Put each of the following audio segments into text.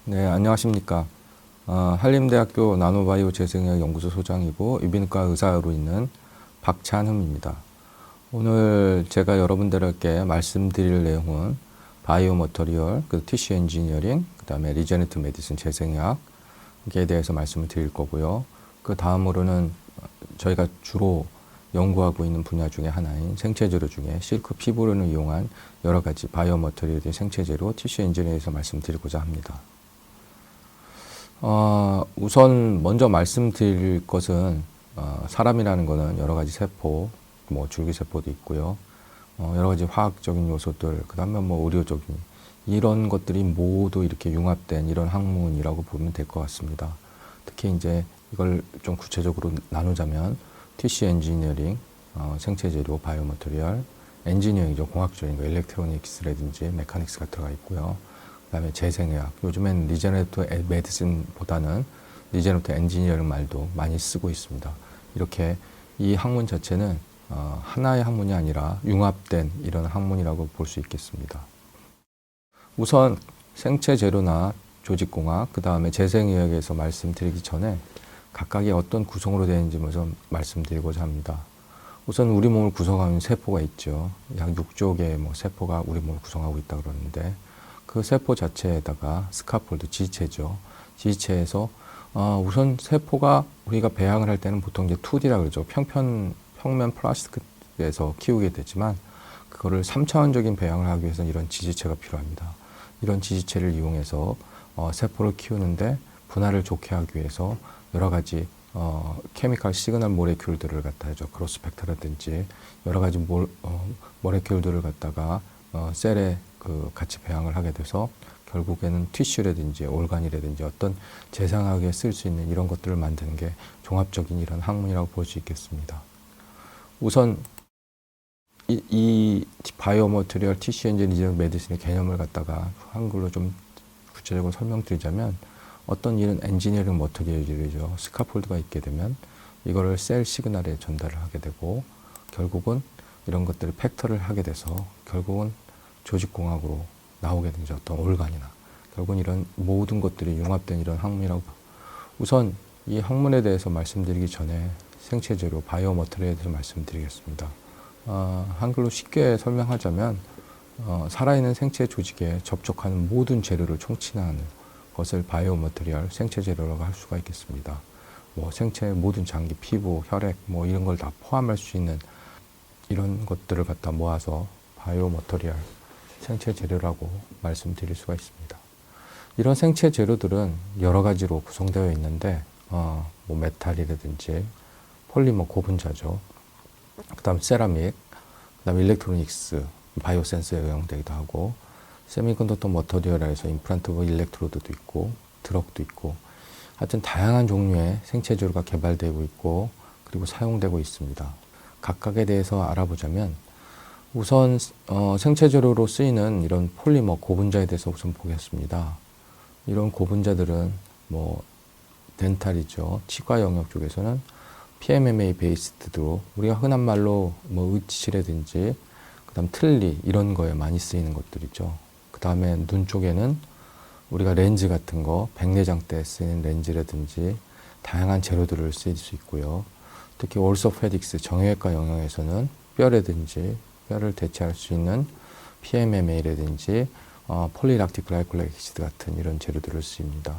네, 안녕하십니까. 한림대학교 나노바이오 재생의학 연구소 소장이고 이비인후과 의사로 있는 박찬흠입니다. 오늘 제가 여러분들에게 말씀드릴 내용은 바이오 머터리얼, 티슈 엔지니어링, 그 다음에 리제네티브 메디슨 재생의학에 대해서 말씀을 드릴 거고요. 그 다음으로는 저희가 주로 연구하고 있는 분야 중에 하나인 생체재료 중에 실크 피부론을 이용한 여러 가지 바이오 머터리얼의 생체재료, 티슈 엔지니어에서 말씀드리고자 합니다. 우선 먼저 말씀드릴 것은 사람이라는 것은 여러 가지 세포, 줄기세포도 있고요. 여러 가지 화학적인 요소들, 그 다음에 의료적인 이런 것들이 모두 이렇게 융합된 이런 학문이라고 보면 될 것 같습니다. 특히 이제 이걸 좀 구체적으로 나누자면 티슈 엔지니어링, 생체재료, 바이오머터리얼, 엔지니어링이죠. 공학적인 거, 일렉트로닉스라든지 메카닉스가 들어가 있고요. 그 다음에 재생의학, 요즘엔 리제너레이티브 메디슨보다는 리제너레이티브 엔지니어링 말도 많이 쓰고 있습니다. 이렇게 이 학문 자체는 하나의 학문이 아니라 융합된 이런 학문이라고 볼 수 있겠습니다. 우선 생체 재료나 조직공학, 그 다음에 재생의학에서 말씀드리기 전에 각각이 어떤 구성으로 되는지 먼저 말씀드리고자 합니다. 우선 우리 몸을 구성하는 세포가 있죠. 약 6조 개의 세포가 우리 몸을 구성하고 있다 그러는데 그 세포 자체에다가 스카폴드, 지체죠. 지체에서 우선 세포가 우리가 배양을 할 때는 보통 이제 2D라 그러죠. 평면 플라스틱에서 키우게 되지만 그거를 3차원적인 배양을 하기 위해서는 이런 지지체가 필요합니다. 이런 지지체를 이용해서 세포를 키우는데 분할을 좋게 하기 위해서 여러 가지 케미컬 시그널 모레큘들을 갖다 하죠. 크로스펙터라든지 여러 가지 모레큘들을 갖다가 셀에 같이 배양을 하게 돼서 결국에는 티슈라든지 올간이라든지 어떤 재생학에 쓸 수 있는 이런 것들을 만드는 게 종합적인 이런 학문이라고 볼 수 있겠습니다. 우선 이 바이오머터리얼 티슈 엔지니어링 메디슨의 개념을 갖다가 한글로 좀 구체적으로 설명드리자면 어떤 이런 엔지니어링 머터리얼이죠. 스카폴드가 있게 되면 이거를 셀 시그널에 전달을 하게 되고 결국은 이런 것들을 팩터를 하게 돼서 결국은 조직공학으로 나오게 되죠. 어떤 올간이나 결국은 이런 모든 것들이 융합된 이런 학문이라고. 우선 이 학문에 대해서 말씀드리기 전에 생체재료, 바이오머터리얼에 대해서 말씀드리겠습니다. 한글로 쉽게 설명하자면 살아있는 생체 조직에 접촉하는 모든 재료를 총칭하는 것을 바이오머터리얼, 생체재료라고 할 수가 있겠습니다. 생체의 모든 장기, 피부, 혈액 이런 걸 다 포함할 수 있는 이런 것들을 갖다 모아서 바이오머터리얼, 생체 재료라고 말씀드릴 수가 있습니다. 이런 생체 재료들은 여러 가지로 구성되어 있는데 메탈이라든지 폴리머 고분자죠. 그 다음 세라믹, 그 다음 일렉트로닉스, 바이오 센서에 응용되기도 하고 세미컨덕터 머터리얼에서 임플란트 일렉트로드도 있고 드럭도 있고 하여튼 다양한 종류의 생체 재료가 개발되고 있고 그리고 사용되고 있습니다. 각각에 대해서 알아보자면 우선 생체 재료로 쓰이는 이런 폴리머 고분자에 대해서 우선 보겠습니다. 이런 고분자들은 덴탈이죠. 치과 영역 쪽에서는 PMMA 베이스드로 우리가 흔한 말로 의치라든지 그다음 틀니 이런 거에 많이 쓰이는 것들이죠. 그 다음에 눈 쪽에는 우리가 렌즈 같은 거 백내장 때 쓰이는 렌즈라든지 다양한 재료들을 쓸 수 있고요. 특히 올소페딕스 정형외과 영역에서는 뼈라든지 뼈를 대체할 수 있는 PMMA라든지 폴리락틱 글라이콜 액시드 같은 이런 재료들을 쓰입니다.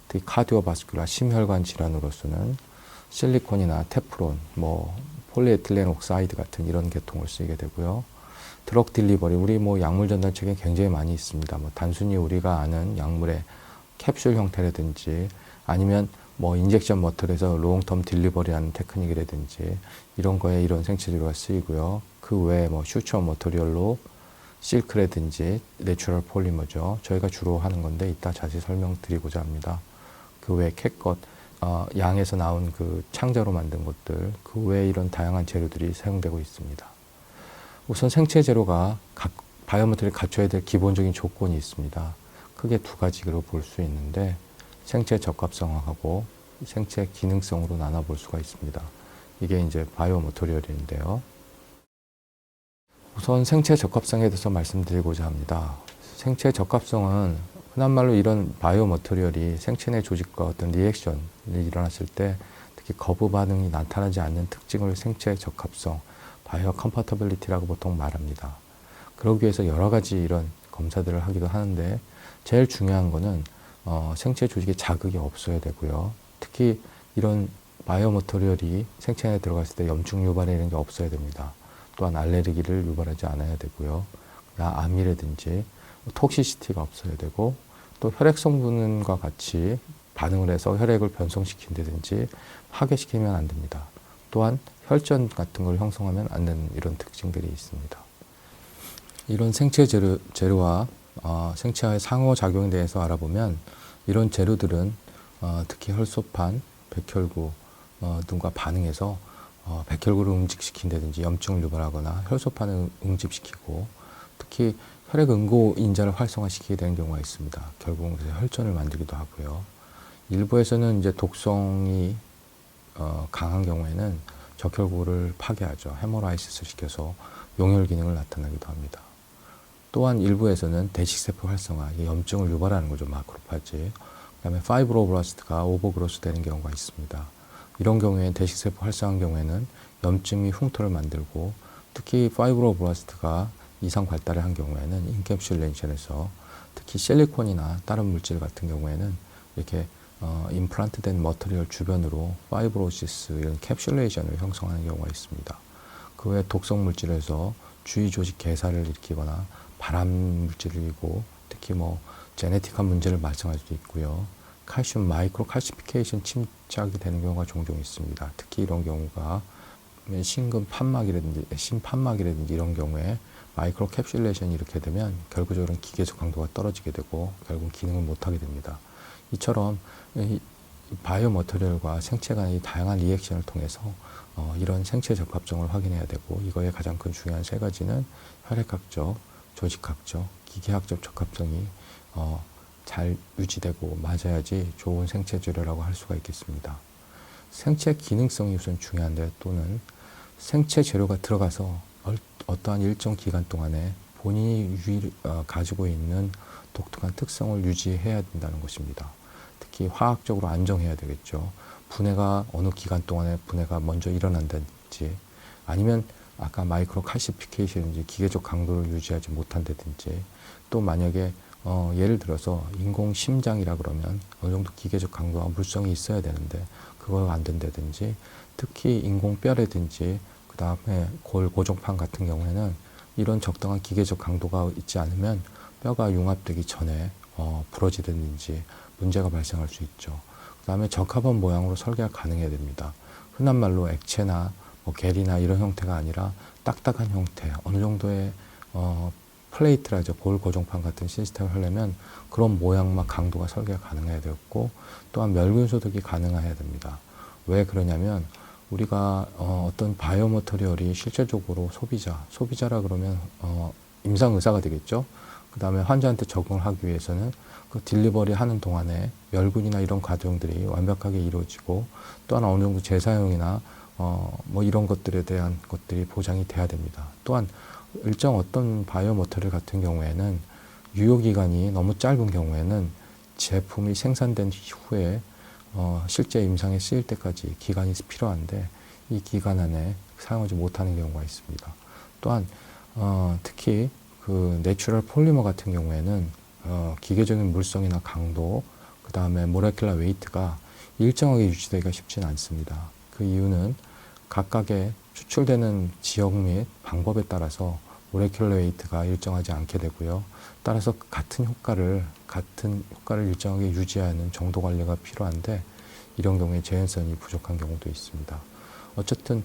특히 카디오바스큘라 심혈관 질환으로서는 실리콘이나 테프론, 폴리에틸렌 옥사이드 같은 이런 계통을 쓰게 되고요. 드럭 딜리버리, 우리 약물 전달 체계에 굉장히 많이 있습니다. 단순히 우리가 아는 약물의 캡슐 형태라든지 아니면 인젝션 머틀에서 롱텀 딜리버리하는 테크닉이라든지 이런 거에 이런 생체재료가 쓰이고요. 그 외에 슈처 머터리얼로 실크라든지 내추럴 폴리머죠. 저희가 주로 하는 건데 이따 자세히 설명드리고자 합니다. 그 외에 캣것, 양에서 나온 그 창자로 만든 것들, 그 외에 이런 다양한 재료들이 사용되고 있습니다. 우선 생체 재료가 바이오머터리얼이 갖춰야 될 기본적인 조건이 있습니다. 크게 두 가지로 볼 수 있는데 생체 적합성하고 생체 기능성으로 나눠볼 수가 있습니다. 이게 이제 바이오머터리얼인데요. 우선 생체 적합성에 대해서 말씀드리고자 합니다. 생체 적합성은 흔한 말로 이런 바이오 머터리얼이 생체 내 조직과 어떤 리액션이 일어났을 때 특히 거부 반응이 나타나지 않는 특징을 생체 적합성, 바이오 컴퍼터빌리티라고 보통 말합니다. 그러기 위해서 여러 가지 이런 검사들을 하기도 하는데 제일 중요한 거는 생체 조직에 자극이 없어야 되고요. 특히 이런 바이오 머터리얼이 생체 안에 들어갔을 때 염증 유발이라는 게 없어야 됩니다. 또한 알레르기를 유발하지 않아야 되고요. 암이라든지 톡시시티가 없어야 되고 또 혈액 성분과 같이 반응을 해서 혈액을 변성시킨다든지 파괴시키면 안 됩니다. 또한 혈전 같은 걸 형성하면 안 되는 이런 특징들이 있습니다. 이런 생체 재료와 생체와의 상호작용에 대해서 알아보면 이런 재료들은 특히 혈소판, 백혈구 등과 반응해서 백혈구를 응집시킨다든지 염증을 유발하거나 혈소판을 응집시키고 특히 혈액 응고인자를 활성화시키게 되는 경우가 있습니다. 결국은 혈전을 만들기도 하고요. 일부에서는 이제 독성이 강한 경우에는 적혈구를 파괴하죠. 헤모라이시스를 시켜서 용혈 기능을 나타나기도 합니다. 또한 일부에서는 대식세포 활성화, 염증을 유발하는 거죠. 마크로파지. 그다음에 파이브로블라스트가 오버그로스 되는 경우가 있습니다. 이런 경우에 대식세포 활성화한 경우에는 염증이 흉터를 만들고 특히 파이브로블라스트가 이상 발달을 한 경우에는 인캡슐레이션에서 특히 실리콘이나 다른 물질 같은 경우에는 이렇게 임플란트 된 머터리얼 주변으로 파이브로시스 이런 캡슐레이션을 형성하는 경우가 있습니다. 그 외 독성 물질에서 주위 조직 개사를 일으키거나 발암 물질이고 특히 제네틱한 문제를 발생할 수도 있고요. 칼슘 마이크로 칼시피케이션 침착이 되는 경우가 종종 있습니다. 특히 이런 경우가 심판막이라든지 이런 경우에 마이크로 캡슐레이션이 이렇게 되면 결국적으로는 기계적 강도가 떨어지게 되고 결국 기능을 못하게 됩니다. 이처럼 바이오 머터리얼과 생체 간의 다양한 리액션을 통해서 이런 생체 적합성을 확인해야 되고 이거의 가장 큰 중요한 세 가지는 혈액학적, 조직학적, 기계학적 적합성이 잘 유지되고 맞아야지 좋은 생체 재료라고 할 수가 있겠습니다. 생체 기능성이 우선 중요한데 또는 생체 재료가 들어가서 어떠한 일정 기간 동안에 본인이 가지고 있는 독특한 특성을 유지해야 된다는 것입니다. 특히 화학적으로 안정해야 되겠죠. 분해가 어느 기간 동안에 분해가 먼저 일어난다든지 아니면 아까 마이크로 칼시피케이션인지 기계적 강도를 유지하지 못한다든지 또 만약에 예를 들어서 인공 심장이라 그러면 어느 정도 기계적 강도와 물성이 있어야 되는데 그거가 안 된다든지 특히 인공 뼈라든지 그 다음에 골 고정판 같은 경우에는 이런 적당한 기계적 강도가 있지 않으면 뼈가 융합되기 전에 부러지든지 문제가 발생할 수 있죠. 그 다음에 적합한 모양으로 설계가 가능해야 됩니다. 흔한 말로 액체나 겔이나 이런 형태가 아니라 딱딱한 형태, 어느 정도의 플레이트라죠. 볼 고정판 같은 시스템을 하려면 그런 모양과 강도가 설계가 가능해야 되고 또한 멸균 소독이 가능해야 됩니다. 왜 그러냐면 우리가 어떤 바이오 머터리얼이 실제적으로 소비자라 그러면 임상 의사가 되겠죠. 그 다음에 환자한테 적응을 하기 위해서는 그 딜리버리 하는 동안에 멸균이나 이런 과정들이 완벽하게 이루어지고 또한 어느 정도 재사용이나 이런 것들에 대한 것들이 보장이 돼야 됩니다. 또한 일정 어떤 바이오 머터리얼 같은 경우에는 유효기간이 너무 짧은 경우에는 제품이 생산된 후에 실제 임상에 쓰일 때까지 기간이 필요한데 이 기간 안에 사용하지 못하는 경우가 있습니다. 또한 특히 그 내추럴 폴리머 같은 경우에는 기계적인 물성이나 강도, 그 다음에 모레큘러 웨이트가 일정하게 유지되기가 쉽지는 않습니다. 그 이유는 각각의 추출되는 지역 및 방법에 따라서 모레큘러 웨이트가 일정하지 않게 되고요. 따라서 같은 효과를 일정하게 유지하는 정도 관리가 필요한데 이런 경우에 재현성이 부족한 경우도 있습니다. 어쨌든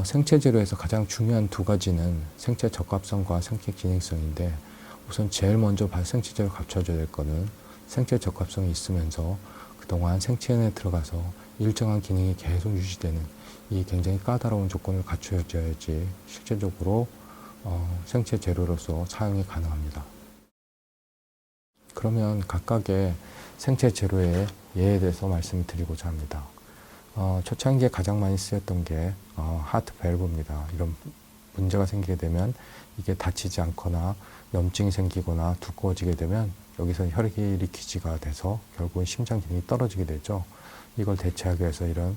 생체 재료에서 가장 중요한 두 가지는 생체 적합성과 생체 기능성인데 우선 제일 먼저 생체 재료 갖춰줘야 될 거는 생체 적합성이 있으면서 그동안 생체 안에 들어가서 일정한 기능이 계속 유지되는 이 굉장히 까다로운 조건을 갖춰줘야지 실제적으로 생체 재료로서 사용이 가능합니다. 그러면 각각의 생체 재료의 예에 대해서 말씀드리고자 합니다. 초창기에 가장 많이 쓰였던 게 하트 밸브입니다. 이런 문제가 생기게 되면 이게 다치지 않거나 염증이 생기거나 두꺼워지게 되면 여기서 혈액이 리퀴지가 돼서 결국은 심장 기능이 떨어지게 되죠. 이걸 대체하기 위해서 이런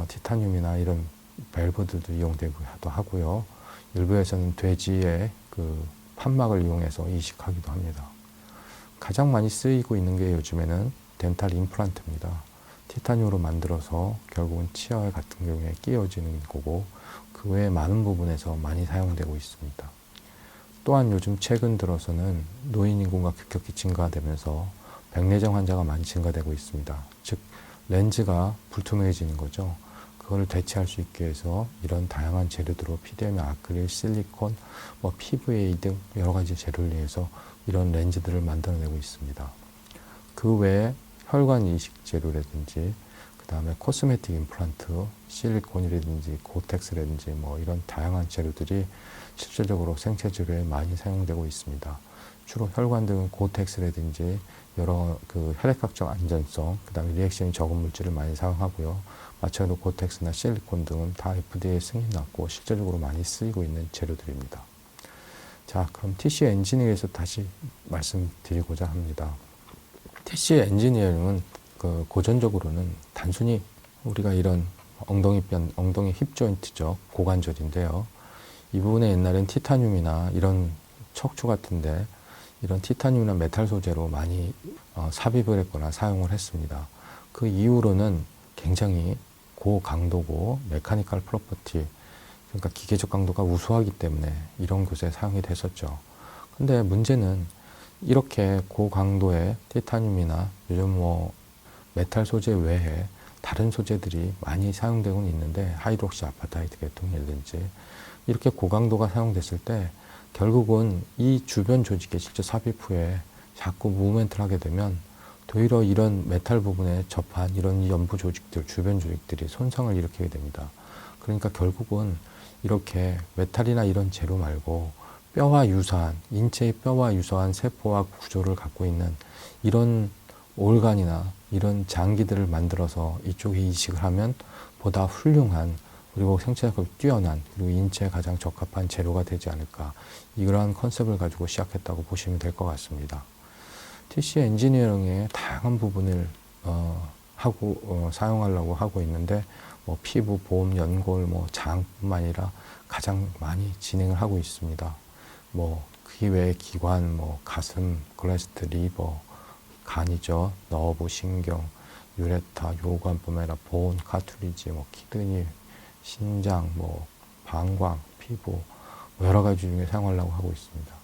티타늄이나 이런 밸브들도 이용되기도 하고요. 일부에서는 돼지의 그 판막을 이용해서 이식하기도 합니다. 가장 많이 쓰이고 있는 게 요즘에는 덴탈 임플란트입니다. 티타늄으로 만들어서 결국은 치아 같은 경우에 끼워지는 거고, 그 외에 많은 부분에서 많이 사용되고 있습니다. 또한 요즘 최근 들어서는 노인 인구가 급격히 증가되면서 백내장 환자가 많이 증가되고 있습니다. 즉 렌즈가 불투명해지는 거죠. 그걸 대체할 수 있게 해서 이런 다양한 재료들로 PDMA, 아크릴, 실리콘, PVA 등 여러 가지 재료를 이용해서 이런 렌즈들을 만들어내고 있습니다. 그 외에 혈관 이식 재료라든지 그 다음에 코스메틱 임플란트, 실리콘이라든지 고텍스라든지 이런 다양한 재료들이 실질적으로 생체 재료에 많이 사용되고 있습니다. 주로 혈관 등은 고텍스라든지 여러 그 혈액학적 안전성, 그 다음에 리액션이 적은 물질을 많이 사용하고요. 마찬가지로 고텍스나 실리콘 등은 다 FDA 승인 났고 실질적으로 많이 쓰이고 있는 재료들입니다. 자, 그럼 TC 엔지니어에서 다시 말씀드리고자 합니다. TC 엔지니어링은 그 고전적으로는 단순히 우리가 이런 엉덩이 힙 조인트죠. 고관절인데요. 이 부분에 옛날엔 티타늄이나 이런 척추 같은데 이런 티타늄이나 메탈 소재로 많이 삽입을 했거나 사용을 했습니다. 그 이후로는 굉장히 고강도고 메카니컬 프로퍼티, 그러니까 기계적 강도가 우수하기 때문에 이런 곳에 사용이 됐었죠. 근데 문제는 이렇게 고강도의 티타늄이나 요즘 메탈 소재 외에 다른 소재들이 많이 사용되고는 있는데 하이드록시 아파타이트 계통이라든지 이렇게 고강도가 사용됐을 때 결국은 이 주변 조직에 직접 삽입 후에 자꾸 무브멘트를 하게 되면 도리어 이런 메탈 부분에 접한 이런 연부 조직들, 주변 조직들이 손상을 일으키게 됩니다. 그러니까 결국은 이렇게 메탈이나 이런 재료 말고 뼈와 유사한, 인체의 뼈와 유사한 세포와 구조를 갖고 있는 이런 올간이나 이런 장기들을 만들어서 이쪽에 이식을 하면 보다 훌륭한, 그리고 생체학을 뛰어난, 그리고 인체에 가장 적합한 재료가 되지 않을까, 이러한 컨셉을 가지고 시작했다고 보시면 될 것 같습니다. TC 엔지니어링의 다양한 부분을 사용하려고 하고 있는데 피부, 보험, 연골, 장뿐만 아니라 가장 많이 진행을 하고 있습니다. 그 외에 기관, 가슴, 글래스트, 리버, 간이죠, 너브, 신경, 유레타, 요관뿐만 아니라 본, 카투리지, 키드니, 신장, 방광, 피부 여러 가지 중에 사용하려고 하고 있습니다.